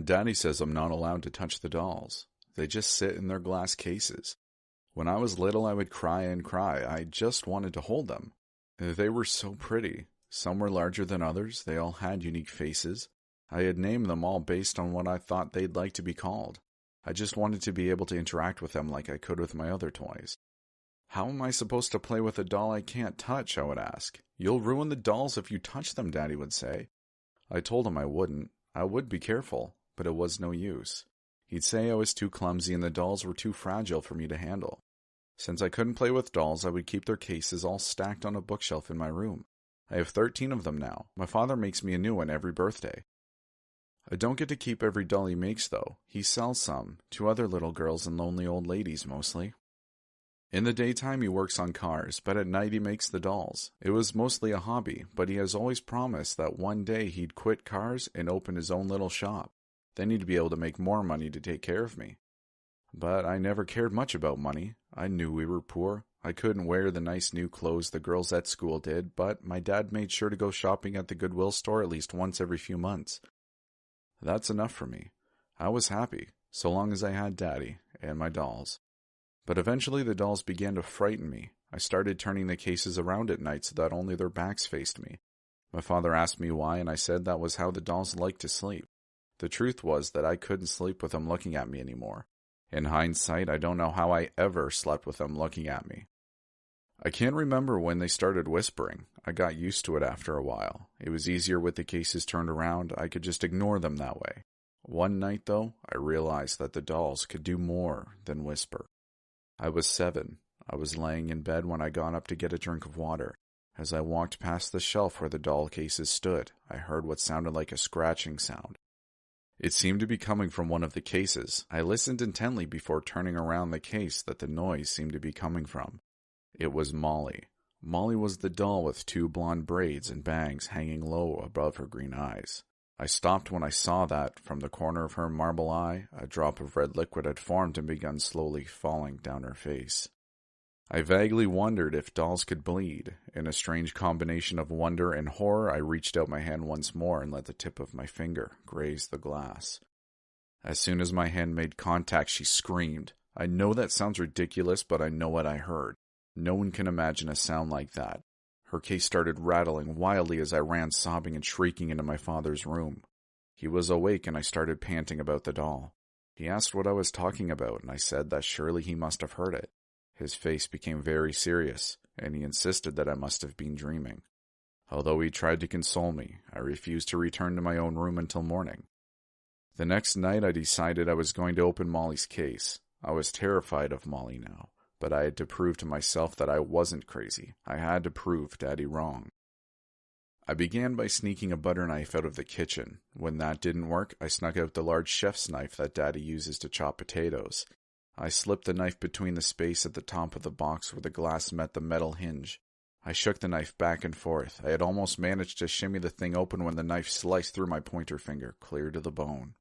Daddy says I'm not allowed to touch the dolls. They just sit in their glass cases. When I was little, I would cry and cry. I just wanted to hold them. They were so pretty. Some were larger than others. They all had unique faces. I had named them all based on what I thought they'd like to be called. I just wanted to be able to interact with them like I could with my other toys. How am I supposed to play with a doll I can't touch, I would ask. You'll ruin the dolls if you touch them, Daddy would say. I told him I wouldn't. I would be careful, but it was no use. He'd say I was too clumsy and the dolls were too fragile for me to handle. Since I couldn't play with dolls, I would keep their cases all stacked on a bookshelf in my room. I have 13 of them now. My father makes me a new one every birthday. I don't get to keep every doll he makes, though. He sells some, to other little girls and lonely old ladies, mostly. In the daytime, he works on cars, but at night he makes the dolls. It was mostly a hobby, but he has always promised that one day he'd quit cars and open his own little shop. Then he'd be able to make more money to take care of me. But I never cared much about money. I knew we were poor. I couldn't wear the nice new clothes the girls at school did, but my dad made sure to go shopping at the Goodwill store at least once every few months. That's enough for me. I was happy, so long as I had Daddy and my dolls. But eventually the dolls began to frighten me. I started turning the cases around at night so that only their backs faced me. My father asked me why, and I said that was how the dolls liked to sleep. The truth was that I couldn't sleep with them looking at me anymore. In hindsight, I don't know how I ever slept with them looking at me. I can't remember when they started whispering. I got used to it after a while. It was easier with the cases turned around. I could just ignore them that way. One night, though, I realized that the dolls could do more than whisper. I was 7. I was laying in bed when I got up to get a drink of water. As I walked past the shelf where the doll cases stood, I heard what sounded like a scratching sound. It seemed to be coming from one of the cases. I listened intently before turning around the case that the noise seemed to be coming from. It was Molly. Molly was the doll with 2 blonde braids and bangs hanging low above her green eyes. I stopped when I saw that, from the corner of her marble eye, a drop of red liquid had formed and begun slowly falling down her face. I vaguely wondered if dolls could bleed. In a strange combination of wonder and horror, I reached out my hand once more and let the tip of my finger graze the glass. As soon as my hand made contact, she screamed. I know that sounds ridiculous, but I know what I heard. No one can imagine a sound like that. Her case started rattling wildly as I ran sobbing and shrieking into my father's room. He was awake and I started panting about the doll. He asked what I was talking about, and I said that surely he must have heard it. His face became very serious, and he insisted that I must have been dreaming. Although he tried to console me, I refused to return to my own room until morning. The next night I decided I was going to open Molly's case. I was terrified of Molly now, but I had to prove to myself that I wasn't crazy. I had to prove Daddy wrong. I began by sneaking a butter knife out of the kitchen. When that didn't work, I snuck out the large chef's knife that Daddy uses to chop potatoes. I slipped the knife between the space at the top of the box where the glass met the metal hinge. I shook the knife back and forth. I had almost managed to shimmy the thing open when the knife sliced through my pointer finger, clear to the bone.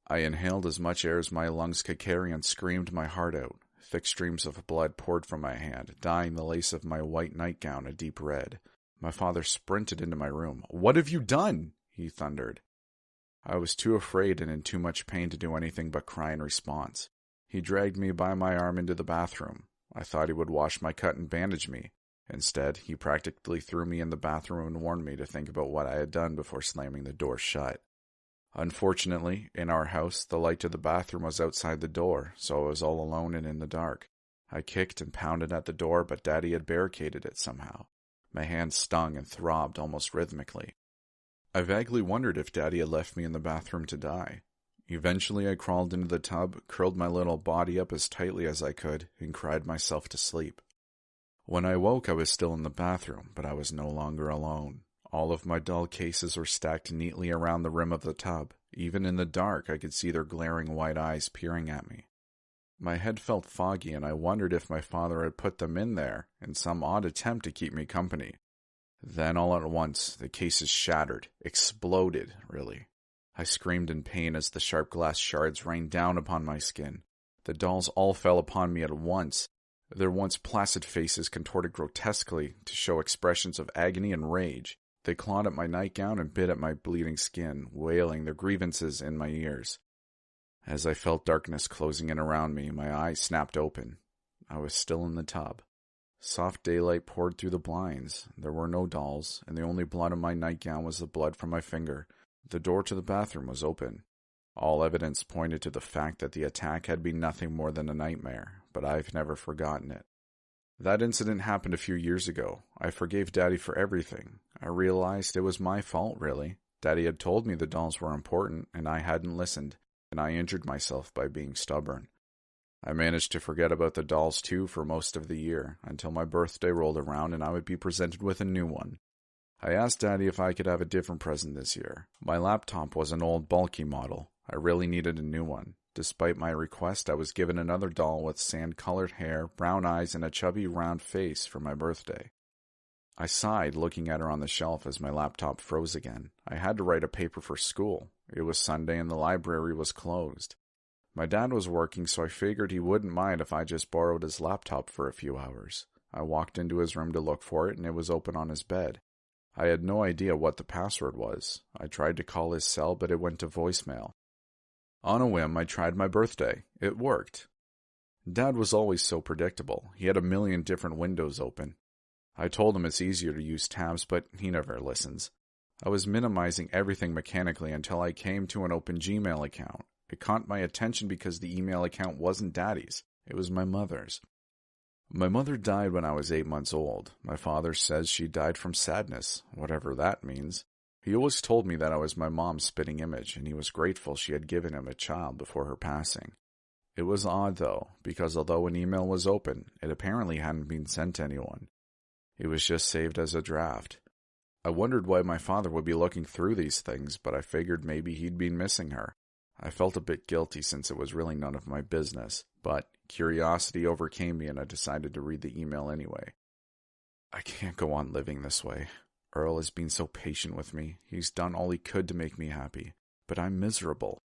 I inhaled as much air as my lungs could carry and screamed my heart out. Thick streams of blood poured from my hand, dyeing the lace of my white nightgown a deep red. My father sprinted into my room. "What have you done?" he thundered. I was too afraid and in too much pain to do anything but cry in response. He dragged me by my arm into the bathroom. I thought he would wash my cut and bandage me. Instead, he practically threw me in the bathroom and warned me to think about what I had done before slamming the door shut. Unfortunately, in our house, the light to the bathroom was outside the door, so I was all alone and in the dark. I kicked and pounded at the door, but Daddy had barricaded it somehow. My hands stung and throbbed almost rhythmically. I vaguely wondered if Daddy had left me in the bathroom to die. Eventually I crawled into the tub, curled my little body up as tightly as I could, and cried myself to sleep. When I woke, I was still in the bathroom, but I was no longer alone. All of my doll cases were stacked neatly around the rim of the tub. Even in the dark, I could see their glaring white eyes peering at me. My head felt foggy, and I wondered if my father had put them in there in some odd attempt to keep me company. Then all at once, the cases shattered, exploded, really. I screamed in pain as the sharp glass shards rained down upon my skin. The dolls all fell upon me at once. Their once placid faces contorted grotesquely to show expressions of agony and rage. They clawed at my nightgown and bit at my bleeding skin, wailing their grievances in my ears. As I felt darkness closing in around me, my eyes snapped open. I was still in the tub. Soft daylight poured through the blinds. There were no dolls, and the only blood on my nightgown was the blood from my finger. The door to the bathroom was open. All evidence pointed to the fact that the attack had been nothing more than a nightmare, but I've never forgotten it. That incident happened a few years ago. I forgave Daddy for everything. I realized it was my fault, really. Daddy had told me the dolls were important, and I hadn't listened, and I injured myself by being stubborn. I managed to forget about the dolls too for most of the year, until my birthday rolled around and I would be presented with a new one. I asked Daddy if I could have a different present this year. My laptop was an old, bulky model. I really needed a new one. Despite my request, I was given another doll with sand-colored hair, brown eyes, and a chubby, round face for my birthday. I sighed, looking at her on the shelf as my laptop froze again. I had to write a paper for school. It was Sunday and the library was closed. My dad was working, so I figured he wouldn't mind if I just borrowed his laptop for a few hours. I walked into his room to look for it, and it was open on his bed. I had no idea what the password was. I tried to call his cell, but it went to voicemail. On a whim, I tried my birthday. It worked. Dad was always so predictable. He had a million different windows open. I told him it's easier to use tabs, but he never listens. I was minimizing everything mechanically until I came to an open Gmail account. It caught my attention because the email account wasn't Daddy's. It was my mother's. My mother died when I was 8 months old. My father says she died from sadness, whatever that means. He always told me that I was my mom's spitting image, and he was grateful she had given him a child before her passing. It was odd, though, because although an email was open, it apparently hadn't been sent to anyone. It was just saved as a draft. I wondered why my father would be looking through these things, but I figured maybe he'd been missing her. I felt a bit guilty since it was really none of my business, but curiosity overcame me and I decided to read the email anyway. I can't go on living this way. Earl has been so patient with me. He's done all he could to make me happy, but I'm miserable.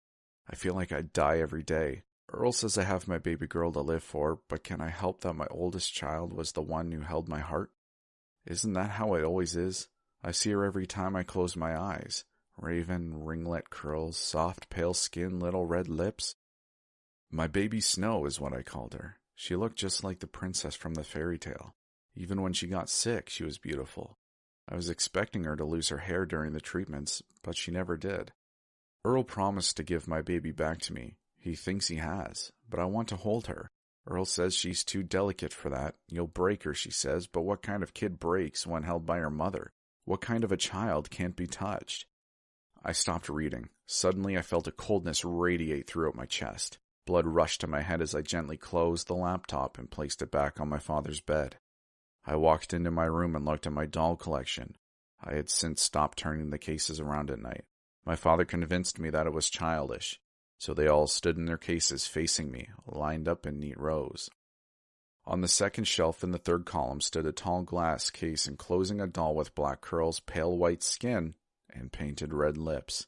I feel like I'd die every day. Earl says I have my baby girl to live for, but can I help that my oldest child was the one who held my heart? Isn't that how it always is? I see her every time I close my eyes. Raven, ringlet curls, soft pale skin, little red lips. My baby Snow is what I called her. She looked just like the princess from the fairy tale. Even when she got sick, she was beautiful. I was expecting her to lose her hair during the treatments, but she never did. Earl promised to give my baby back to me. He thinks he has, but I want to hold her. Earl says she's too delicate for that. You'll break her, she says, but what kind of kid breaks when held by her mother? What kind of a child can't be touched? I stopped reading. Suddenly I felt a coldness radiate throughout my chest. Blood rushed to my head as I gently closed the laptop and placed it back on my father's bed. I walked into my room and looked at my doll collection. I had since stopped turning the cases around at night. My father convinced me that it was childish, so they all stood in their cases facing me, lined up in neat rows. On the second shelf in the third column stood a tall glass case enclosing a doll with black curls, pale white skin, and painted red lips.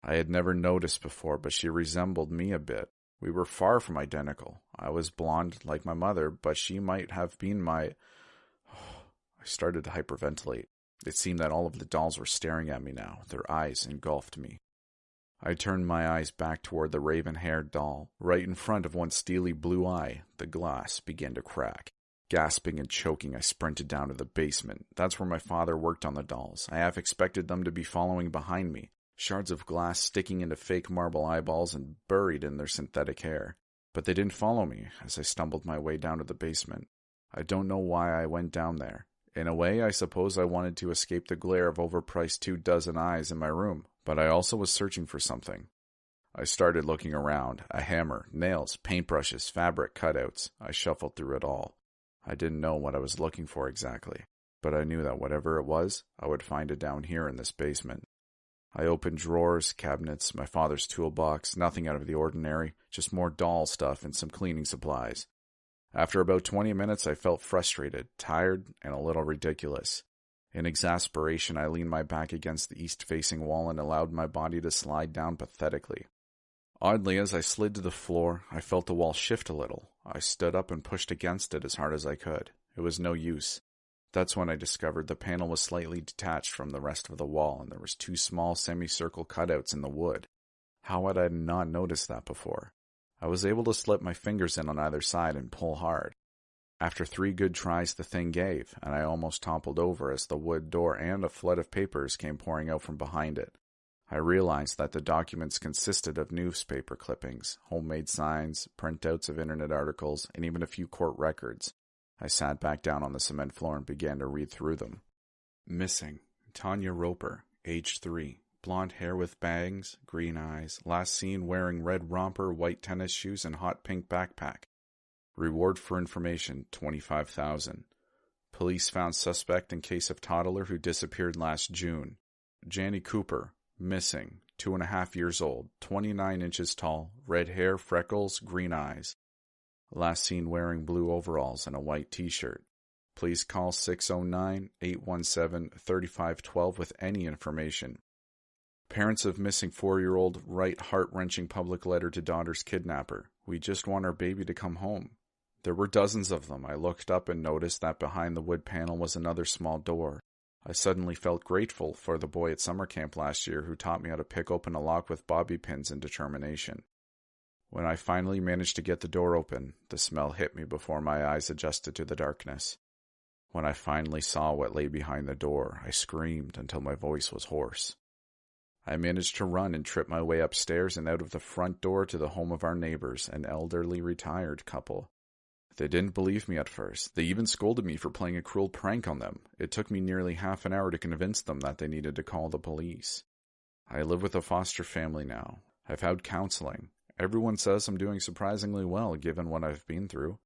I had never noticed before, but she resembled me a bit. We were far from identical. I was blonde like my mother, but she might have been my... I started to hyperventilate. It seemed that all of the dolls were staring at me now. Their eyes engulfed me. I turned my eyes back toward the raven-haired doll. Right in front of one steely blue eye, the glass began to crack. Gasping and choking, I sprinted down to the basement. That's where my father worked on the dolls. I half expected them to be following behind me, shards of glass sticking into fake marble eyeballs and buried in their synthetic hair. But they didn't follow me as I stumbled my way down to the basement. I don't know why I went down there. In a way, I suppose I wanted to escape the glare of overpriced 24 eyes in my room, but I also was searching for something. I started looking around. A hammer, nails, paintbrushes, fabric cutouts. I shuffled through it all. I didn't know what I was looking for exactly, but I knew that whatever it was, I would find it down here in this basement. I opened drawers, cabinets, my father's toolbox, nothing out of the ordinary, just more doll stuff and some cleaning supplies. After about 20 minutes, I felt frustrated, tired, and a little ridiculous. In exasperation, I leaned my back against the east-facing wall and allowed my body to slide down pathetically. Oddly, as I slid to the floor, I felt the wall shift a little. I stood up and pushed against it as hard as I could. It was no use. That's when I discovered the panel was slightly detached from the rest of the wall and there was 2 small semicircle cutouts in the wood. How had I not noticed that before? I was able to slip my fingers in on either side and pull hard. After 3 good tries the thing gave, and I almost toppled over as the wood door and a flood of papers came pouring out from behind it. I realized that the documents consisted of newspaper clippings, homemade signs, printouts of internet articles, and even a few court records. I sat back down on the cement floor and began to read through them. Missing. Tanya Roper, age 3. Blonde hair with bangs, green eyes. Last seen wearing red romper, white tennis shoes, and hot pink backpack. Reward for information, $25,000. Police found suspect in case of toddler who disappeared last June. Janie Cooper, missing, 2.5 years old, 29 inches tall, red hair, freckles, green eyes. Last seen wearing blue overalls and a white t-shirt. Please call 609-817-3512 with any information. Parents of missing 4-year-old write heart-wrenching public letter to daughter's kidnapper. We just want our baby to come home. There were dozens of them. I looked up and noticed that behind the wood panel was another small door. I suddenly felt grateful for the boy at summer camp last year who taught me how to pick open a lock with bobby pins and determination. When I finally managed to get the door open, the smell hit me before my eyes adjusted to the darkness. When I finally saw what lay behind the door, I screamed until my voice was hoarse. I managed to run and trip my way upstairs and out of the front door to the home of our neighbors, an elderly retired couple. They didn't believe me at first. They even scolded me for playing a cruel prank on them. It took me nearly half an hour to convince them that they needed to call the police. I live with a foster family now. I've had counseling. Everyone says I'm doing surprisingly well given what I've been through.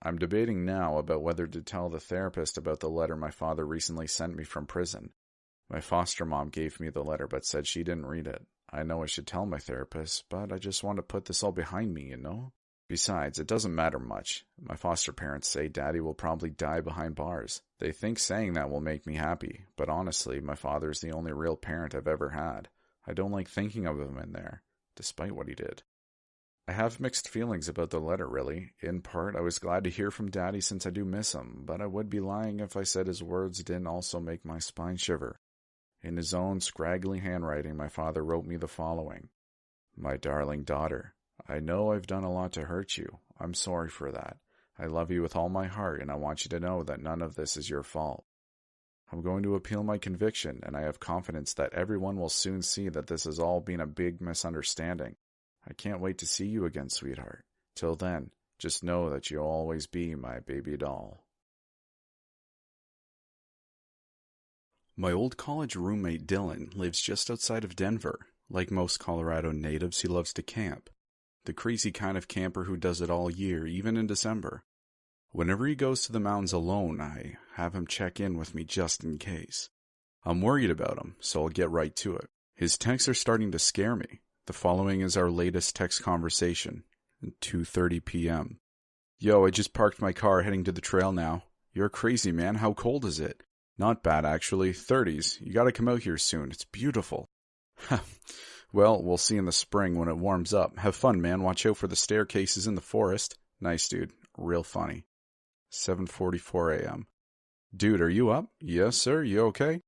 I'm debating now about whether to tell the therapist about the letter my father recently sent me from prison. My foster mom gave me the letter but said she didn't read it. I know I should tell my therapist, but I just want to put this all behind me, you know? Besides, it doesn't matter much. My foster parents say Daddy will probably die behind bars. They think saying that will make me happy, but honestly, my father is the only real parent I've ever had. I don't like thinking of him in there, despite what he did. I have mixed feelings about the letter, really. In part, I was glad to hear from Daddy since I do miss him, but I would be lying if I said his words didn't also make my spine shiver. In his own scraggly handwriting, my father wrote me the following. My darling daughter, I know I've done a lot to hurt you. I'm sorry for that. I love you with all my heart, and I want you to know that none of this is your fault. I'm going to appeal my conviction, and I have confidence that everyone will soon see that this has all been a big misunderstanding. I can't wait to see you again, sweetheart. Till then, just know that you'll always be my baby doll. My old college roommate Dylan lives just outside of Denver. Like most Colorado natives, he loves to camp. The crazy kind of camper who does it all year, even in December. Whenever he goes to the mountains alone, I have him check in with me just in case. I'm worried about him, so I'll get right to it. His texts are starting to scare me. The following is our latest text conversation, at 2:30 p.m. Yo, I just parked my car heading to the trail now. You're crazy, man. How cold is it? Not bad, actually. 30s. You gotta come out here soon. It's beautiful. Well, we'll see in the spring when it warms up. Have fun, man. Watch out for the staircases in the forest. Nice, dude. Real funny. 7:44 a.m. Dude, are you up? Yes, sir. You okay?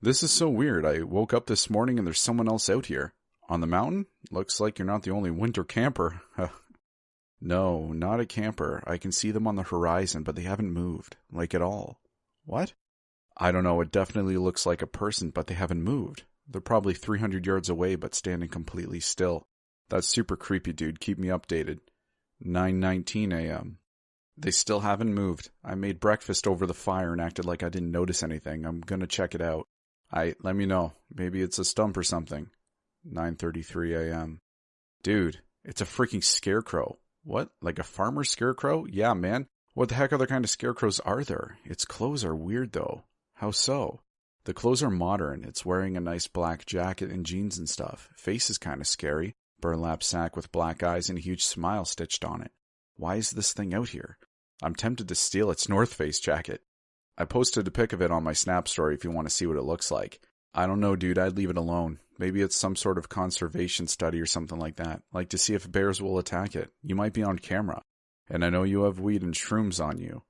This is so weird. I woke up this morning and there's someone else out here. On the mountain? Looks like you're not the only winter camper. No, not a camper. I can see them on the horizon, but they haven't moved. Like at all. What? I don't know. It definitely looks like a person, but they haven't moved. They're probably 300 yards away, but standing completely still. That's super creepy, dude. Keep me updated. 9:19 a.m. They still haven't moved. I made breakfast over the fire and acted like I didn't notice anything. I'm gonna check it out. Let me know. Maybe it's a stump or something. 9:33 a.m. Dude, it's a freaking scarecrow. What? Like a farmer scarecrow? Yeah, man. What the heck other kind of scarecrows are there? Its clothes are weird, though. How so? The clothes are modern. It's wearing a nice black jacket and jeans and stuff. Face is kind of scary. Burlap sack with black eyes and a huge smile stitched on it. Why is this thing out here? I'm tempted to steal its North Face jacket. I posted a pic of it on my Snap story if you want to see what it looks like. I don't know, dude. I'd leave it alone. Maybe it's some sort of conservation study or something like that. Like to see if bears will attack it. You might be on camera. And I know you have weed and shrooms on you.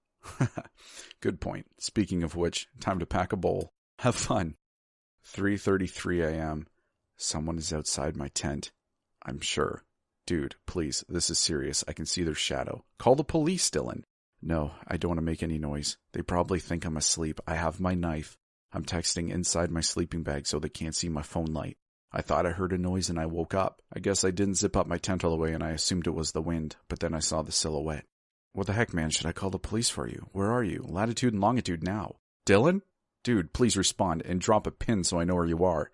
Good point. Speaking of which, time to pack a bowl. Have fun. 3:33 a.m. Someone is outside my tent. I'm sure. Dude, please, this is serious. I can see their shadow. Call the police, Dylan. No, I don't want to make any noise. They probably think I'm asleep. I have my knife. I'm texting inside my sleeping bag so they can't see my phone light. I thought I heard a noise and I woke up. I guess I didn't zip up my tent all the way and I assumed it was the wind, but then I saw the silhouette. What the heck, man? Should I call the police for you? Where are you? Latitude and longitude now. Dylan? Dude, please respond and drop a pin so I know where you are.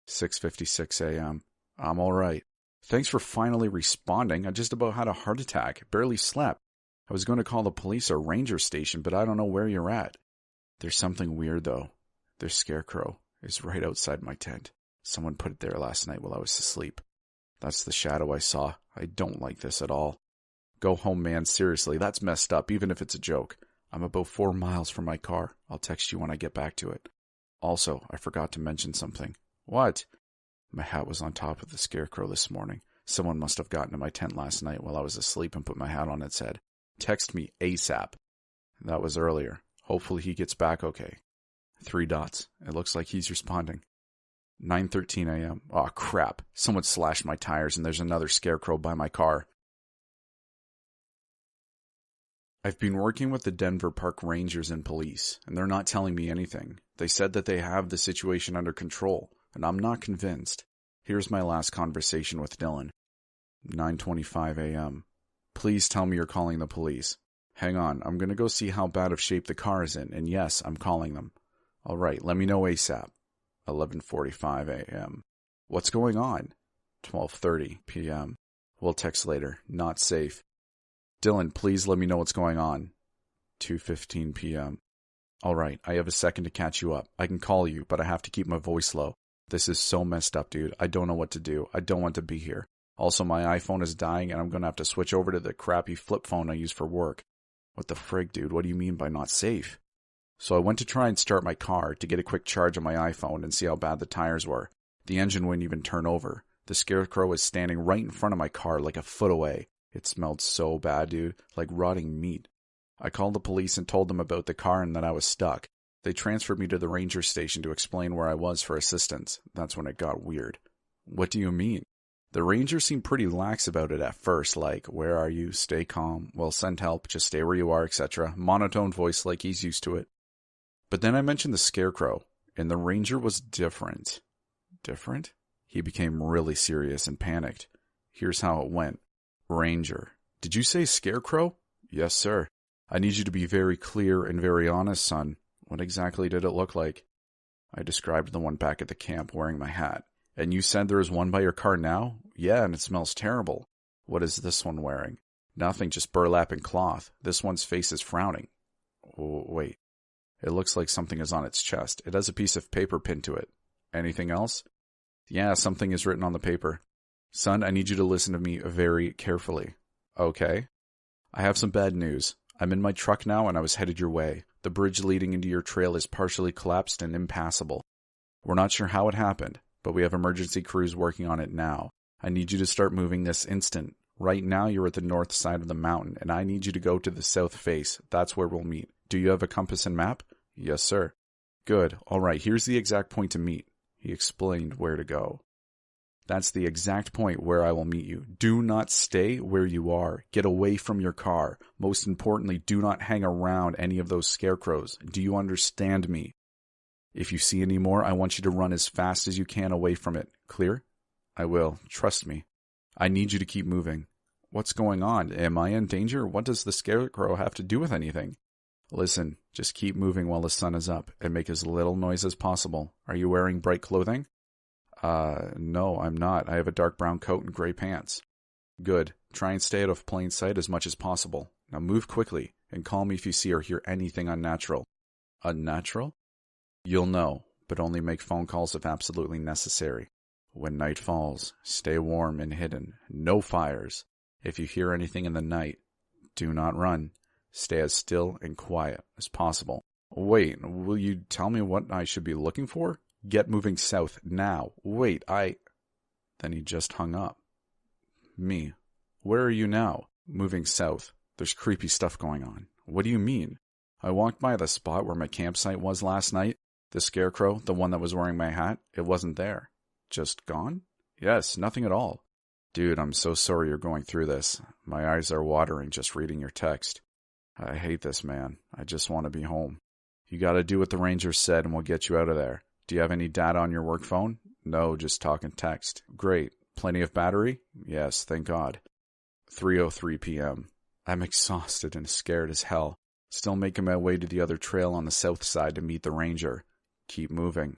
6:56 a.m. I'm alright. Thanks for finally responding. I just about had a heart attack. Barely slept. I was going to call the police or ranger station, but I don't know where you're at. There's something weird, though. Their scarecrow is right outside my tent. Someone put it there last night while I was asleep. That's the shadow I saw. I don't like this at all. Go home, man. Seriously, that's messed up, even if it's a joke. I'm about 4 miles from my car. I'll text you when I get back to it. Also, I forgot to mention something. What? My hat was on top of the scarecrow this morning. Someone must have gotten to my tent last night while I was asleep and put my hat on its head. Text me ASAP. That was earlier. Hopefully he gets back okay. 3 dots. It looks like he's responding. 9:13 a.m. Aw, crap. Someone slashed my tires and there's another scarecrow by my car. I've been working with the Denver Park Rangers and police, and they're not telling me anything. They said that they have the situation under control, and I'm not convinced. Here's my last conversation with Dylan. 9:25 a.m. Please tell me you're calling the police. Hang on, I'm going to go see how bad of shape the car is in, and yes, I'm calling them. All right, let me know ASAP. 11:45 a.m. What's going on? 12:30 p.m. We'll text later. Not safe. Dylan, please let me know what's going on. 2:15 p.m. All right, I have a second to catch you up. I can call you, but I have to keep my voice low. This is so messed up, dude. I don't know what to do. I don't want to be here. Also, my iPhone is dying, and I'm going to have to switch over to the crappy flip phone I use for work. What the frig, dude? What do you mean by not safe? So I went to try and start my car to get a quick charge on my iPhone and see how bad the tires were. The engine wouldn't even turn over. The scarecrow was standing right in front of my car, like a foot away. It smelled so bad, dude, like rotting meat. I called the police and told them about the car and that I was stuck. They transferred me to the ranger station to explain where I was for assistance. That's when it got weird. What do you mean? The ranger seemed pretty lax about it at first, like, where are you? Stay calm. We'll send help. Just stay where you are, etc. Monotone voice like he's used to it. But then I mentioned the scarecrow, and the ranger was different. Different? He became really serious and panicked. Here's how it went. Ranger. Did you say scarecrow? Yes, sir. I need you to be very clear and very honest, son. What exactly did it look like? I described the one back at the camp wearing my hat. And you said there is one by your car now? Yeah, and it smells terrible. What is this one wearing? Nothing, just burlap and cloth. This one's face is frowning. Oh, wait. It looks like something is on its chest. It has a piece of paper pinned to it. Anything else? Yeah, something is written on the paper. Son, I need you to listen to me very carefully. Okay. I have some bad news. I'm in my truck now and I was headed your way. The bridge leading into your trail is partially collapsed and impassable. We're not sure how it happened, but we have emergency crews working on it now. I need you to start moving this instant. Right now you're at the north side of the mountain, and I need you to go to the south face. That's where we'll meet. Do you have a compass and map? Yes, sir. Good. All right, here's the exact point to meet. He explained where to go. That's the exact point where I will meet you. Do not stay where you are. Get away from your car. Most importantly, do not hang around any of those scarecrows. Do you understand me? If you see any more, I want you to run as fast as you can away from it. Clear? I will. Trust me. I need you to keep moving. What's going on? Am I in danger? What does the scarecrow have to do with anything? Listen, just keep moving while the sun is up and make as little noise as possible. Are you wearing bright clothing? No, I'm not. I have a dark brown coat and gray pants. Good. Try and stay out of plain sight as much as possible. Now move quickly and call me if you see or hear anything unnatural. Unnatural? You'll know, but only make phone calls if absolutely necessary. When night falls, stay warm and hidden. No fires. If you hear anything in the night, do not run. Stay as still and quiet as possible. Wait, will you tell me what I should be looking for? Get moving south now. Wait, Then he just hung up. Me. Where are you now? Moving south. There's creepy stuff going on. What do you mean? I walked by the spot where my campsite was last night. The scarecrow, the one that was wearing my hat, it wasn't there. Just gone? Yes, nothing at all. Dude, I'm so sorry you're going through this. My eyes are watering just reading your text. I hate this, man. I just want to be home. You gotta do what the ranger said and we'll get you out of there. Do you have any data on your work phone? No, just talk and text. Great. Plenty of battery? Yes, thank God. 3:03 p.m. I'm exhausted and scared as hell. Still making my way to the other trail on the south side to meet the ranger. Keep moving.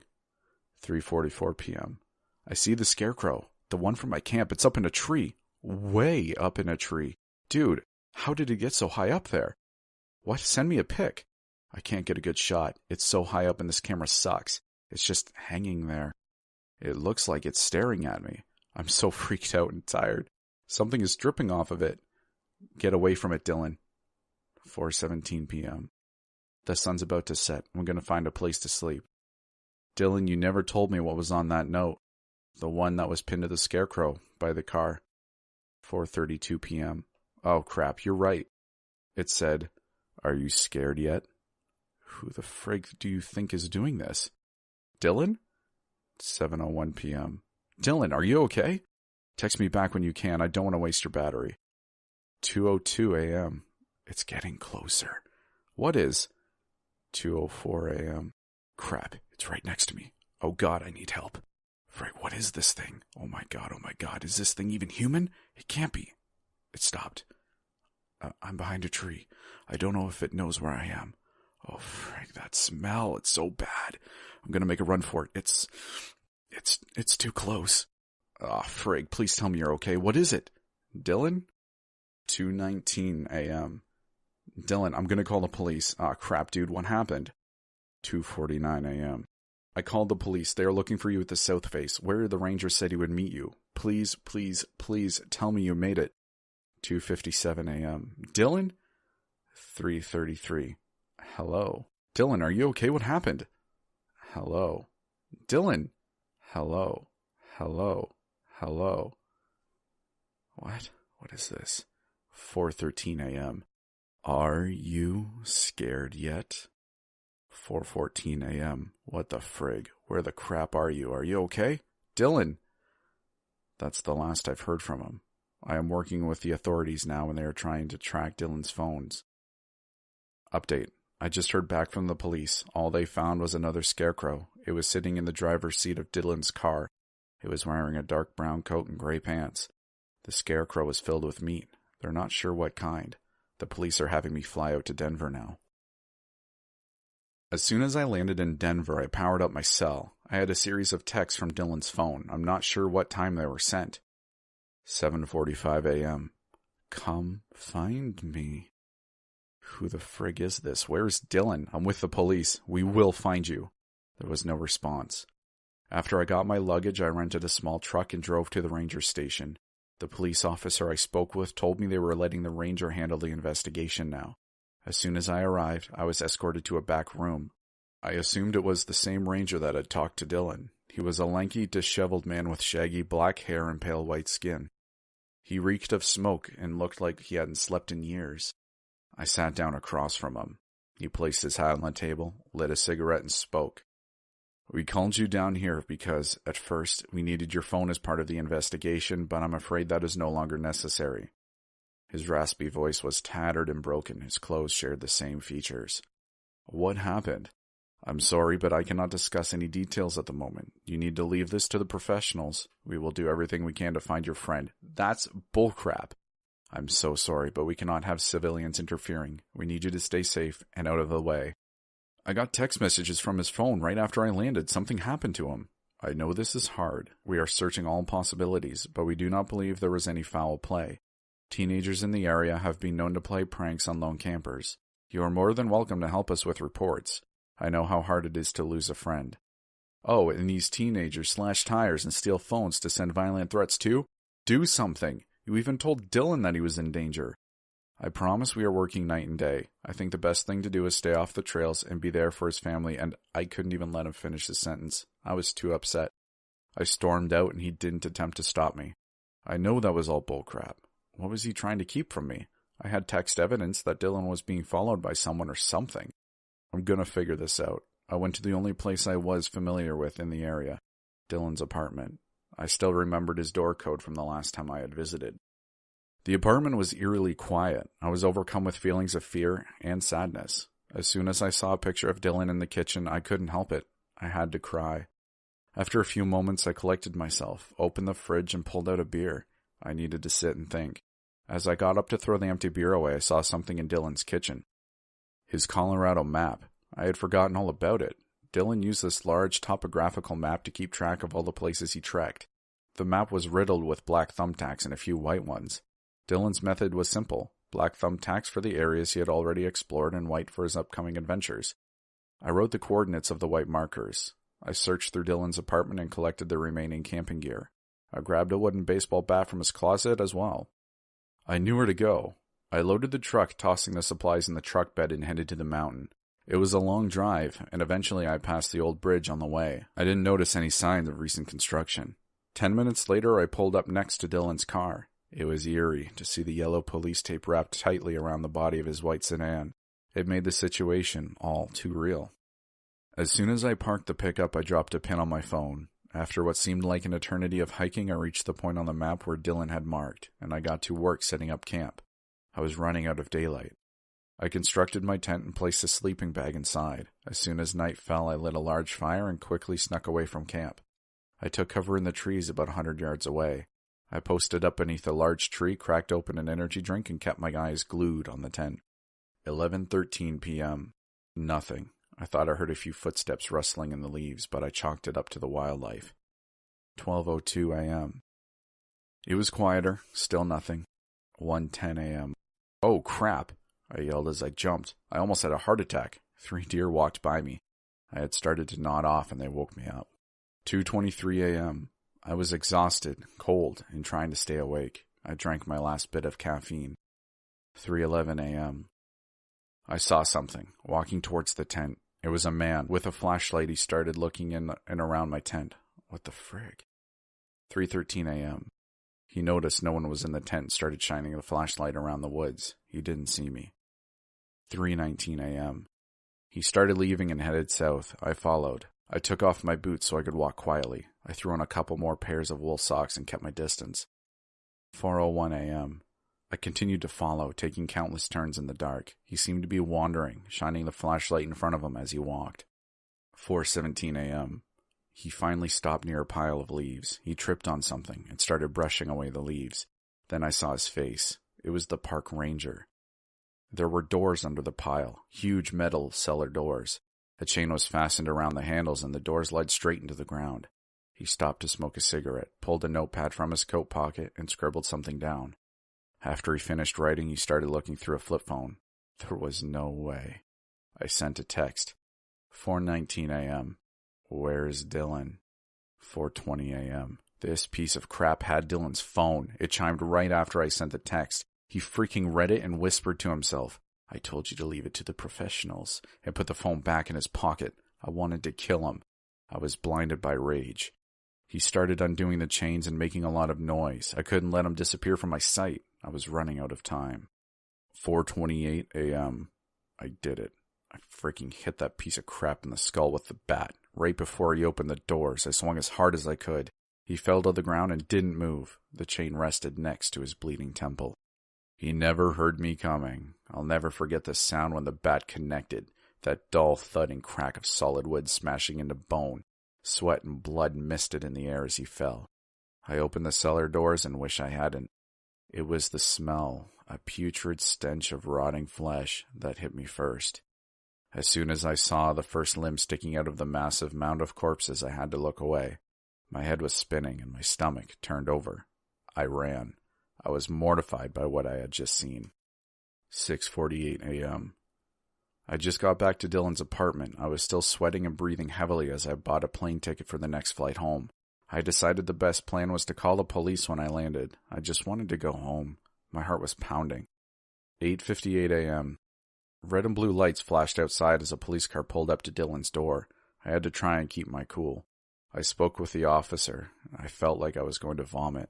3:44 p.m. I see the scarecrow. The one from my camp. It's up in a tree. Way up in a tree. Dude, how did it get so high up there? What? Send me a pic. I can't get a good shot. It's so high up and this camera sucks. It's just hanging there. It looks like it's staring at me. I'm so freaked out and tired. Something is dripping off of it. Get away from it, Dylan. 4:17 p.m. The sun's about to set. I'm going to find a place to sleep. Dylan, you never told me what was on that note. The one that was pinned to the scarecrow by the car. 4:32 p.m. Oh crap, you're right. It said, "Are you scared yet?" Who the frig do you think is doing this? Dylan? 7:01 p.m. Dylan, are you okay? Text me back when you can. I don't want to waste your battery. 2:02 a.m. It's getting closer. What is? 2:04 a.m. Crap, it's right next to me. Oh God, I need help. Frig, what is this thing? Oh my God, is this thing even human? It can't be. It stopped. I'm behind a tree. I don't know if it knows where I am. Oh frig, that smell, it's so bad. I'm gonna make a run for it. It's too close. Ah, frig, please tell me you're okay. What is it? Dylan? 2:19 a.m. Dylan, I'm gonna call the police. Ah, crap, dude, what happened? 2:49 a.m. I called the police. They are looking for you at the south face, where the ranger said he would meet you. Please, please, please tell me you made it. 2:57 a.m. Dylan? 3:33. Hello. Dylan, are you okay? What happened? Hello. Dylan? Hello. Hello. Hello. What? What is this? 4:13 a.m. Are you scared yet? 4:14 a.m. What the frig? Where the crap are you? Are you okay? Dylan! That's the last I've heard from him. I am working with the authorities now and they are trying to track Dylan's phones. Update. I just heard back from the police. All they found was another scarecrow. It was sitting in the driver's seat of Dylan's car. It was wearing a dark brown coat and gray pants. The scarecrow was filled with meat. They're not sure what kind. The police are having me fly out to Denver now. As soon as I landed in Denver, I powered up my cell. I had a series of texts from Dylan's phone. I'm not sure what time they were sent. 7:45 a.m. Come find me. Who the frig is this? Where's Dylan? I'm with the police. We will find you. There was no response. After I got my luggage, I rented a small truck and drove to the ranger station. The police officer I spoke with told me they were letting the ranger handle the investigation now. As soon as I arrived, I was escorted to a back room. I assumed it was the same ranger that had talked to Dylan. He was a lanky, disheveled man with shaggy black hair and pale white skin. He reeked of smoke and looked like he hadn't slept in years. I sat down across from him. He placed his hat on the table, lit a cigarette, and spoke. We called you down here because, at first, we needed your phone as part of the investigation, but I'm afraid that is no longer necessary. His raspy voice was tattered and broken. His clothes shared the same features. What happened? I'm sorry, but I cannot discuss any details at the moment. You need to leave this to the professionals. We will do everything we can to find your friend. That's bullcrap. I'm so sorry, but we cannot have civilians interfering. We need you to stay safe and out of the way. I got text messages from his phone right after I landed. Something happened to him. I know this is hard. We are searching all possibilities, but we do not believe there was any foul play. Teenagers in the area have been known to play pranks on lone campers. You are more than welcome to help us with reports. I know how hard it is to lose a friend. Oh, and these teenagers slash tires and steal phones to send violent threats too? Do something. You even told Dylan that he was in danger. I promise we are working night and day. I think the best thing to do is stay off the trails and be there for his family, and I couldn't even let him finish his sentence. I was too upset. I stormed out and he didn't attempt to stop me. I know that was all bullcrap. What was he trying to keep from me? I had text evidence that Dylan was being followed by someone or something. I'm gonna figure this out. I went to the only place I was familiar with in the area, Dylan's apartment. I still remembered his door code from the last time I had visited. The apartment was eerily quiet. I was overcome with feelings of fear and sadness. As soon as I saw a picture of Dylan in the kitchen, I couldn't help it. I had to cry. After a few moments, I collected myself, opened the fridge, and pulled out a beer. I needed to sit and think. As I got up to throw the empty beer away, I saw something in Dylan's kitchen. His Colorado map. I had forgotten all about it. Dylan used this large topographical map to keep track of all the places he trekked. The map was riddled with black thumbtacks and a few white ones. Dylan's method was simple. Black thumbtacks for the areas he had already explored and white for his upcoming adventures. I wrote the coordinates of the white markers. I searched through Dylan's apartment and collected the remaining camping gear. I grabbed a wooden baseball bat from his closet as well. I knew where to go. I loaded the truck, tossing the supplies in the truck bed, and headed to the mountain. It was a long drive, and eventually I passed the old bridge on the way. I didn't notice any signs of recent construction. 10 minutes later, I pulled up next to Dylan's car. It was eerie to see the yellow police tape wrapped tightly around the body of his white sedan. It made the situation all too real. As soon as I parked the pickup, I dropped a pin on my phone. After what seemed like an eternity of hiking, I reached the point on the map where Dylan had marked, and I got to work setting up camp. I was running out of daylight. I constructed my tent and placed a sleeping bag inside. As soon as night fell, I lit a large fire and quickly snuck away from camp. I took cover in the trees about 100 yards away. I posted up beneath a large tree, cracked open an energy drink, and kept my eyes glued on the tent. 11:13 p.m. Nothing. I thought I heard a few footsteps rustling in the leaves, but I chalked it up to the wildlife. 12:02 a.m. It was quieter, still nothing. 1:10 a.m. Oh, crap! I yelled as I jumped. I almost had a heart attack. 3 deer walked by me. I had started to nod off and they woke me up. 2:23 a.m. I was exhausted, cold, and trying to stay awake. I drank my last bit of caffeine. 3:11 a.m. I saw something, walking towards the tent. It was a man. With a flashlight, he started looking in and around my tent. What the frig? 3:13 a.m. He noticed no one was in the tent and started shining the flashlight around the woods. He didn't see me. 3:19 a.m. He started leaving and headed south. I followed. I took off my boots so I could walk quietly. I threw on a couple more pairs of wool socks and kept my distance. 4:01 a.m. I continued to follow, taking countless turns in the dark. He seemed to be wandering, shining the flashlight in front of him as he walked. 4:17 a.m. He finally stopped near a pile of leaves. He tripped on something and started brushing away the leaves. Then I saw his face. It was the park ranger. There were doors under the pile, huge metal cellar doors. A chain was fastened around the handles and the doors led straight into the ground. He stopped to smoke a cigarette, pulled a notepad from his coat pocket, and scribbled something down. After he finished writing, he started looking through a flip phone. There was no way. I sent a text. 4:19 a.m. Where's Dylan? 4:20 a.m. This piece of crap had Dylan's phone. It chimed right after I sent the text. He freaking read it and whispered to himself, I told you to leave it to the professionals, and put the phone back in his pocket. I wanted to kill him. I was blinded by rage. He started undoing the chains and making a lot of noise. I couldn't let him disappear from my sight. I was running out of time. 4:28 a.m. I did it. I freaking hit that piece of crap in the skull with the bat. Right before he opened the doors, I swung as hard as I could. He fell to the ground and didn't move. The chain rested next to his bleeding temple. He never heard me coming. I'll never forget the sound when the bat connected. That dull thudding crack of solid wood smashing into bone. Sweat and blood misted in the air as he fell. I opened the cellar doors and wish I hadn't. It was the smell, a putrid stench of rotting flesh, that hit me first. As soon as I saw the first limb sticking out of the massive mound of corpses, I had to look away. My head was spinning and my stomach turned over. I ran. I was mortified by what I had just seen. 6:48 a.m. I just got back to Dylan's apartment. I was still sweating and breathing heavily as I bought a plane ticket for the next flight home. I decided the best plan was to call the police when I landed. I just wanted to go home. My heart was pounding. 8:58 a.m. Red and blue lights flashed outside as a police car pulled up to Dylan's door. I had to try and keep my cool. I spoke with the officer. I felt like I was going to vomit.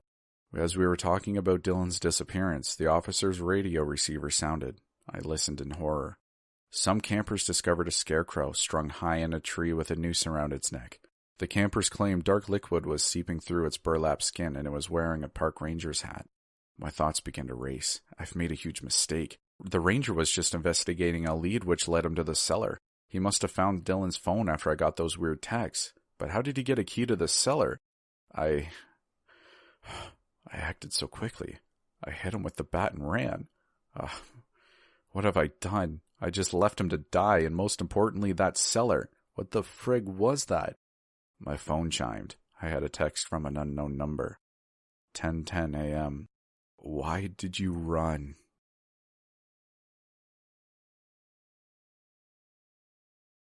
As we were talking about Dylan's disappearance, the officer's radio receiver sounded. I listened in horror. Some campers discovered a scarecrow strung high in a tree with a noose around its neck. The campers claimed dark liquid was seeping through its burlap skin and it was wearing a park ranger's hat. My thoughts began to race. I've made a huge mistake. The ranger was just investigating a lead which led him to the cellar. He must have found Dylan's phone after I got those weird texts. But how did he get a key to the cellar? I acted so quickly. I hit him with the bat and ran. What have I done? I just left him to die, and most importantly, that cellar. What the frig was that? My phone chimed. I had a text from an unknown number. 10:10 a.m. Why did you run?